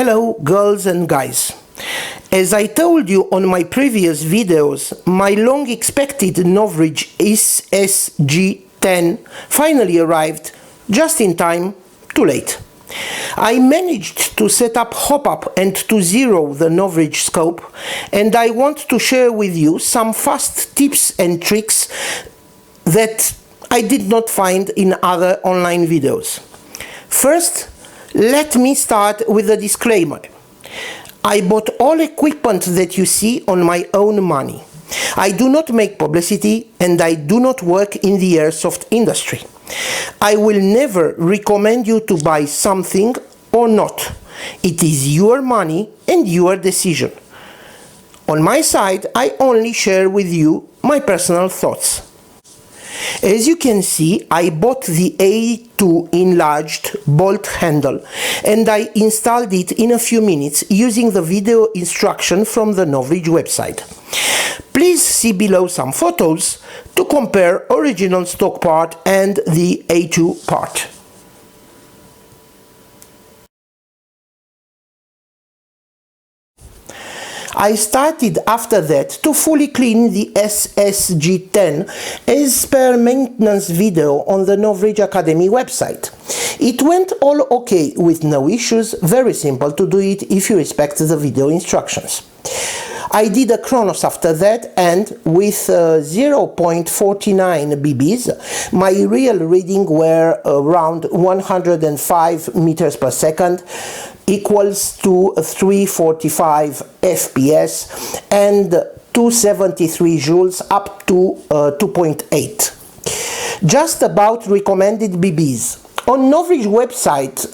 Hello girls and guys. As I told you on my previous videos, my long expected Novritsch SSG10 finally arrived just in time, too late. I managed to set up hopup and to zero the Novritsch scope, and I want to share with you some fast tips and tricks that I did not find in other online videos. First, let me start with a disclaimer. I bought all equipment that you see on my own money. I do not make publicity and I do not work in the airsoft industry. I will never recommend you to buy something or not. It is your money and your decision. On my side, I only share with you my personal thoughts. As you can see, I bought the A2 enlarged bolt handle and I installed it in a few minutes using the video instruction from the Novritsch website. Please see below some photos to compare original stock part and the A2 part. I started after that to fully clean the SSG10 as per maintenance video on the Novritsch Academy website. It went all okay with no issues, very simple to do it if you respect the video instructions. I did a Chronos after that, and with 0.49 BBs, my real reading were around 105 meters per second, equals to 345 FPS and 273 joules up to 2.8. Just about recommended BBs. On Novritsch website,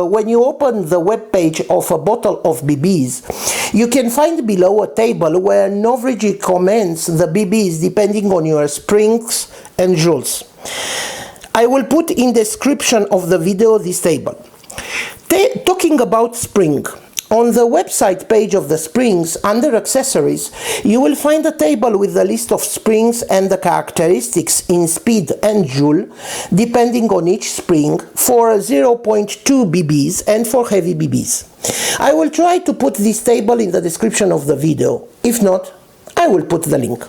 when you open the web page of a bottle of BBs, you can find below a table where Novritsch recommends the BBs depending on your springs and joules. I will put in the description of the video this table. Talking about spring, on the website page of the springs, under accessories, you will find a table with a list of springs and the characteristics in speed and joule, depending on each spring, for 0.2 BBs and for heavy BBs. I will try to put this table in the description of the video. If not, I will put the link.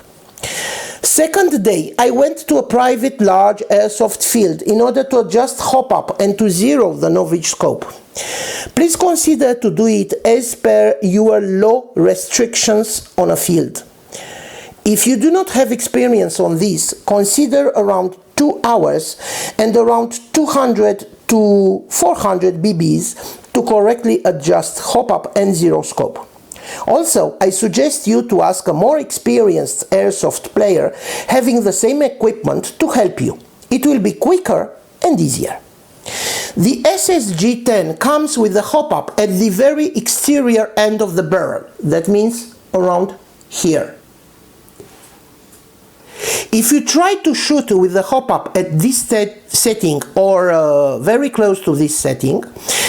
Second day, I went to a private large airsoft field in order to adjust hopup and to zero the Novritsch scope. Please consider to do it as per your law restrictions on a field. If you do not have experience on this, consider around 2 hours and around 200 to 400 BBs to correctly adjust hopup and zero scope. Also, I suggest you to ask a more experienced airsoft player having the same equipment to help you. It will be quicker and easier. The SSG10 comes with the hopup at the very exterior end of the barrel. That means around here. If you try to shoot with the hopup at this setting or very close to this setting,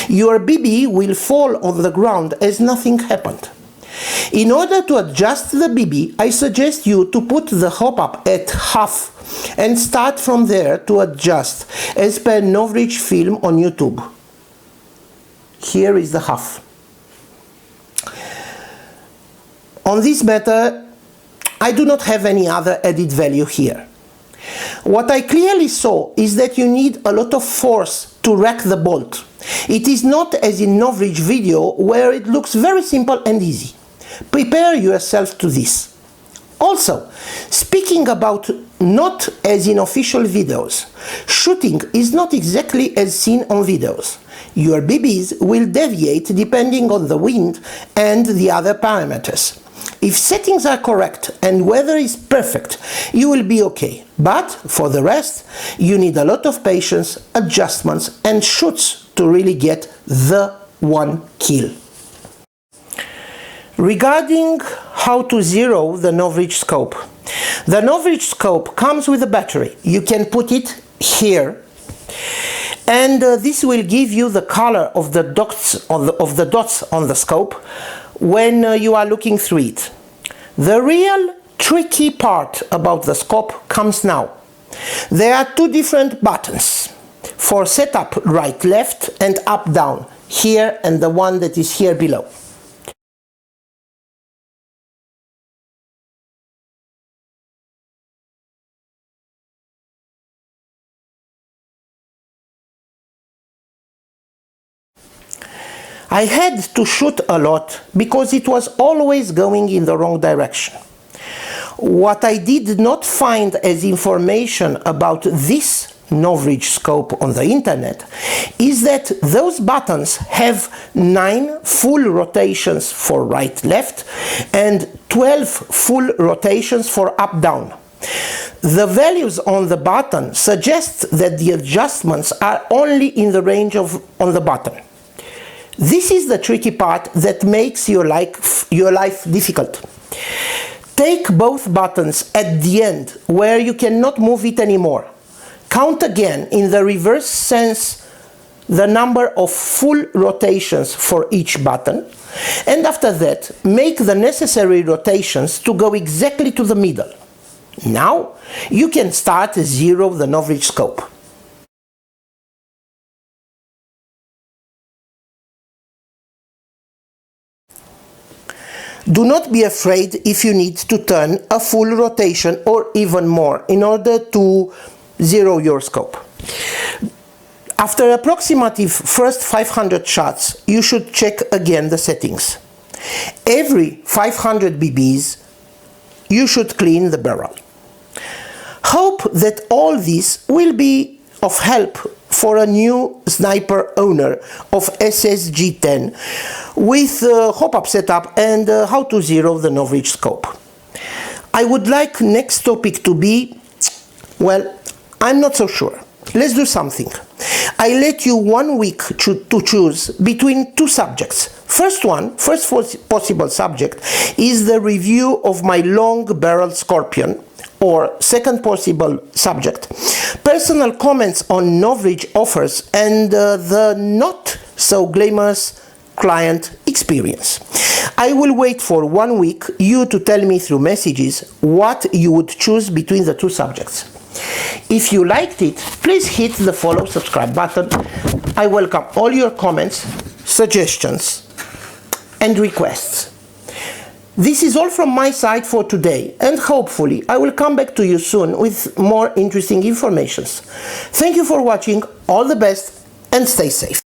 your BB will fall on the ground as nothing happened. In order to adjust the BB, I suggest you to put the hopup at half and start from there to adjust as per Novritsch film on YouTube. Here is the half. On this matter, I do not have any other added value here. What I clearly saw is that you need a lot of force to rack the bolt. It is not as in Novritsch video where it looks very simple and easy. Prepare yourself to this. Also, speaking about not as in official videos, shooting is not exactly as seen on videos. Your BBs will deviate depending on the wind and the other parameters. If settings are correct and weather is perfect, you will be okay. But for the rest, you need a lot of patience, adjustments and shoots to really get the one kill. Regarding how to zero the Novritsch scope. The Novritsch scope comes with a battery. You can put it here, and this will give you the color of the dots on the scope when you are looking through it. The real tricky part about the scope comes now. There are two different buttons for setup right left and up down. here and the one that is here below. I had to shoot a lot because it was always going in the wrong direction. What I did not find as information about this Novritsch scope on the internet is that those buttons have 9 full rotations for right-left and 12 full rotations for up-down. The values on the button suggest that the adjustments are only in the range on the button. This is the tricky part that makes your life difficult. Take both buttons at the end where you cannot move it anymore. Count again in the reverse sense the number of full rotations for each button, and after that make the necessary rotations to go exactly to the middle. Now you can start zero the Novritsch scope. Do not be afraid if you need to turn a full rotation or even more in order to zero your scope. After approximately first 500 shots, you should check again the settings. Every 500 BBs, you should clean the barrel. Hope that all this will be of help for a new sniper owner of SSG10 with hopup setup and how to zero the Novritsch scope. I would like next topic to be, well, I'm not so sure. Let's do something. I let you 1 week to choose between 2 subjects. First possible subject is the review of my long barrel Scorpion, or second possible subject, personal comments on Novritsch offers and the not so glamorous client experience. I will wait for 1 week you to tell me through messages what you would choose between the 2 subjects. If you liked it, please hit the follow subscribe button. I welcome all your comments, suggestions and requests. This is all from my side for today, and hopefully I will come back to you soon with more interesting information. Thank you for watching, all the best and stay safe.